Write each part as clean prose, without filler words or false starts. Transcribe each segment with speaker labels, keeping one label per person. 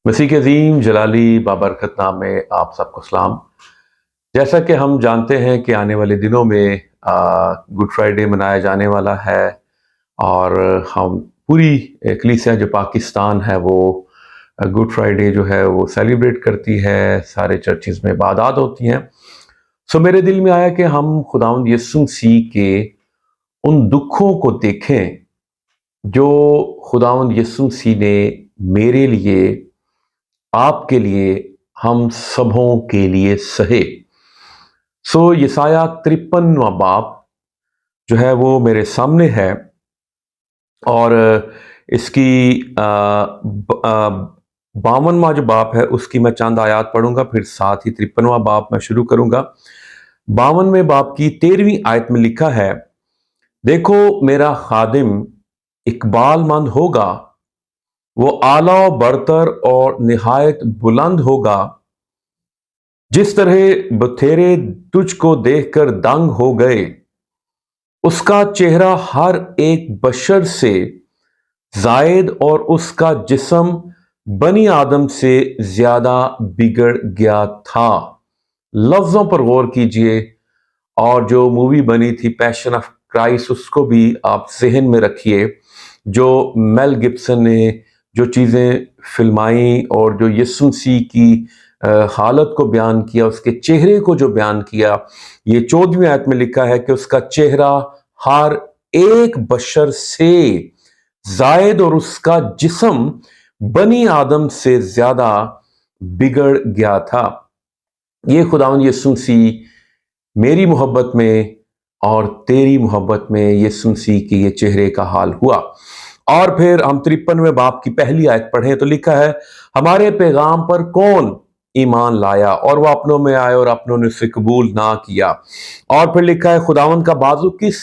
Speaker 1: مسیح کے عظیم جلالی بابرکت نام میں آپ سب کو سلام۔ جیسا کہ ہم جانتے ہیں کہ آنے والے دنوں میں گڈ فرائیڈے منایا جانے والا ہے، اور ہم پوری کلیسیا جو پاکستان ہے وہ گڈ فرائیڈے جو ہے وہ سیلیبریٹ کرتی ہے، سارے چرچز میں عبادات ہوتی ہیں۔ میرے دل میں آیا کہ ہم خداوند یسوع مسیح کے ان دکھوں کو دیکھیں جو خداوند یسوع مسیح نے میرے لیے، آپ کے لیے، ہم سبوں کے لیے سہے۔ یسایہ 53واں باب جو ہے وہ میرے سامنے ہے، اور اس کی 52واں جو باب ہے اس کی میں چند آیات پڑھوں گا، پھر ساتھ ہی 53واں باب میں شروع کروں گا۔ 52ویں باب کی 13ویں آیت میں لکھا ہے، دیکھو میرا خادم اقبال مند ہوگا، وہ اعلیٰ و برتر اور نہایت بلند ہوگا، جس طرح بتھیرے تجھ کو دیکھ کر دنگ ہو گئے، اس کا چہرہ ہر ایک بشر سے زائد اور اس کا جسم بنی آدم سے زیادہ بگڑ گیا تھا۔ لفظوں پر غور کیجئے، اور جو مووی بنی تھی پیشن آف کرائسٹ اس کو بھی آپ ذہن میں رکھیے، جو میل گبسن نے جو چیزیں فلمائیں اور جو یسوع مسیح کی حالت کو بیان کیا، اس کے چہرے کو جو بیان کیا، یہ 14ویں آیت میں لکھا ہے کہ اس کا چہرہ ہر ایک بشر سے زائد اور اس کا جسم بنی آدم سے زیادہ بگڑ گیا تھا۔ یہ خداوند یسوع مسیح میری محبت میں اور تیری محبت میں یسوع مسیح کے یہ چہرے کا حال ہوا۔ اور پھر ہم 53ویں باب کی پہلی آیت پڑھیں تو لکھا ہے، ہمارے پیغام پر کون ایمان لایا اور وہ اپنوں میں آئے اور اپنوں نے اسے قبول نہ کیا۔ اور پھر لکھا ہے، خداوند کا بازو کس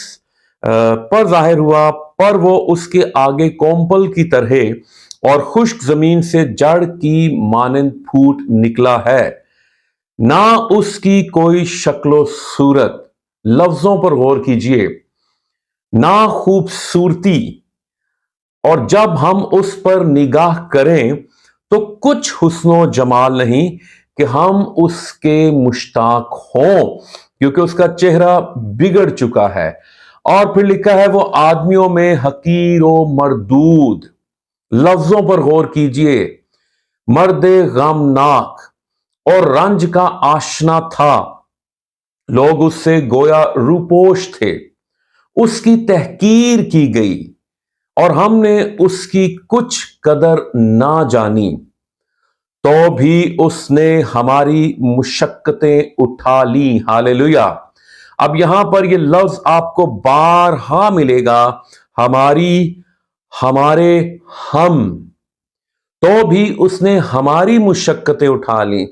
Speaker 1: پر ظاہر ہوا، پر وہ اس کے آگے کومپل کی طرح اور خشک زمین سے جڑ کی مانند پھوٹ نکلا ہے، نہ اس کی کوئی شکل و صورت۔ لفظوں پر غور کیجئے، نہ خوبصورتی، اور جب ہم اس پر نگاہ کریں تو کچھ حسن و جمال نہیں کہ ہم اس کے مشتاق ہوں، کیونکہ اس کا چہرہ بگڑ چکا ہے۔ اور پھر لکھا ہے، وہ آدمیوں میں حقیر و مردود۔ لفظوں پر غور کیجئے، مرد غمناک اور رنج کا آشنا تھا، لوگ اس سے گویا روپوش تھے، اس کی تحقیر کی گئی اور ہم نے اس کی کچھ قدر نہ جانی، تو بھی اس نے ہماری مشقتیں اٹھا لیں۔ ہالیلویا۔ اب یہاں پر یہ لفظ آپ کو بارہا ملے گا، ہماری، ہمارے، ہم، تو بھی اس نے ہماری مشقتیں اٹھا لیں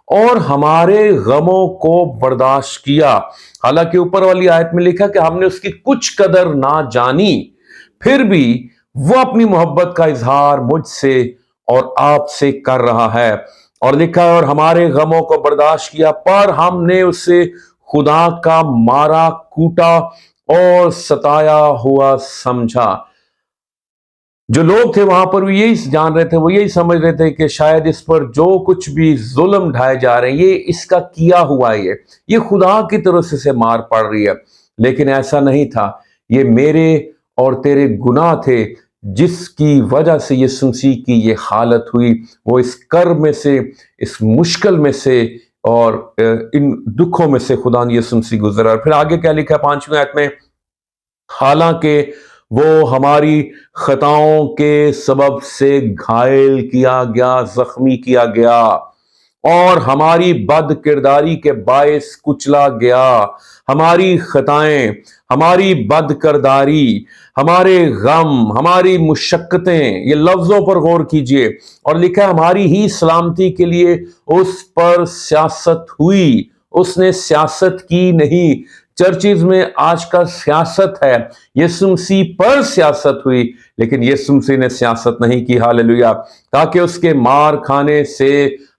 Speaker 1: اور ہمارے غموں کو برداشت کیا۔ حالانکہ اوپر والی آیت میں لکھا کہ ہم نے اس کی کچھ قدر نہ جانی، پھر بھی وہ اپنی محبت کا اظہار مجھ سے اور آپ سے کر رہا ہے۔ اور لکھا ہے، اور ہمارے غموں کو برداشت کیا، پر ہم نے اسے خدا کا مارا، کوٹا اور ستایا ہوا سمجھا۔ جو لوگ تھے وہاں پر وہ یہی جان رہے تھے، وہ یہی سمجھ رہے تھے کہ شاید اس پر جو کچھ بھی ظلم ڈھائے جا رہے ہیں یہ اس کا کیا ہوا ہے، یہ خدا کی طرف سے مار پڑ رہی ہے، لیکن ایسا نہیں تھا۔ یہ میرے اور تیرے گناہ تھے جس کی وجہ سے یسوع مسیح کی یہ حالت ہوئی۔ وہ اس کرب میں سے، اس مشکل میں سے اور ان دکھوں میں سے خدا یسوع مسیح گزرا۔ اور پھر آگے کیا لکھا ہے 5ویں آیت میں، حالانکہ وہ ہماری خطاؤں کے سبب سے گھائل کیا گیا، زخمی کیا گیا، اور ہماری بد کرداری کے باعث کچلا گیا۔ ہماری خطائیں، ہماری بد کرداری، ہمارے غم، ہماری مشقتیں، یہ لفظوں پر غور کیجئے۔ اور لکھا ہے، ہماری ہی سلامتی کے لیے اس پر سیاست ہوئی، اس نے سیاست کی نہیں۔ چرچز میں آج کل سیاست ہے، یسوع مسیح پر سیاست ہوئی، لیکن یسوع مسیح نے سیاست نہیں کی۔ ہالیلویا۔ تاکہ اس کے مار کھانے سے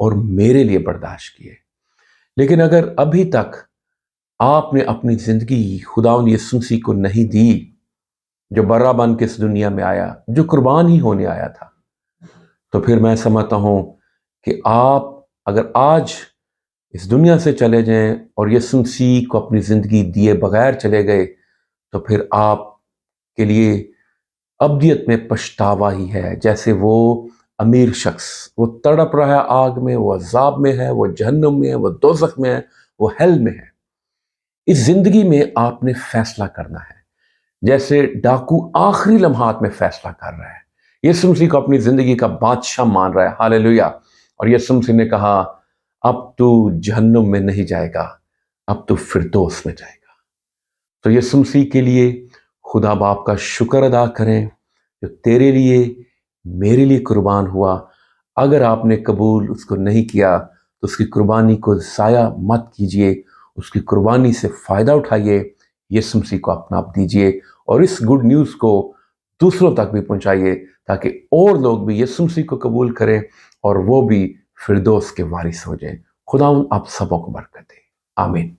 Speaker 1: اور میرے لیے برداشت کیے۔ لیکن اگر ابھی تک آپ نے اپنی زندگی خداوند یسوع مسیح کو نہیں دی، جو برا بن کے اس دنیا میں آیا، جو قربان ہی ہونے آیا تھا، تو پھر میں سمجھتا ہوں کہ آپ اگر آج اس دنیا سے چلے جائیں اور یسوع مسیح کو اپنی زندگی دیے بغیر چلے گئے، تو پھر آپ کے لیے ابدیت میں پچھتاوا ہی ہے۔ جیسے وہ امیر شخص، وہ تڑپ رہا ہے آگ میں، وہ عذاب میں ہے، وہ جہنم میں ہے، وہ دوزخ میں ہے، وہ ہیل میں ہے۔ اس زندگی میں آپ نے فیصلہ کرنا ہے، جیسے ڈاکو آخری لمحات میں فیصلہ کر رہا ہے۔ یسوع مسیح کو اپنی زندگی کا بادشاہ مان رہا ہے، ہاللیلویہ۔ اور یسوع مسیح نے کہا اب تو جہنم میں نہیں جائے گا، اب تو فردوس میں جائے گا۔ تو یسوع مسیح کے لیے خدا باپ کا شکر ادا کریں جو تیرے لیے میرے لیے قربان ہوا۔ اگر آپ نے قبول اس کو نہیں کیا تو اس کی قربانی کو ضائع مت کیجیے، اس کی قربانی سے فائدہ اٹھائیے، یسوع مسیح کو اپنا آپ دیجیے اور اس گڈ نیوز کو دوسروں تک بھی پہنچائیے تاکہ اور لوگ بھی یسوع مسیح کو قبول کریں اور وہ بھی فردوس کے وارث ہو جائیں۔ خداوند آپ سبوں کو برکت دے، آمین۔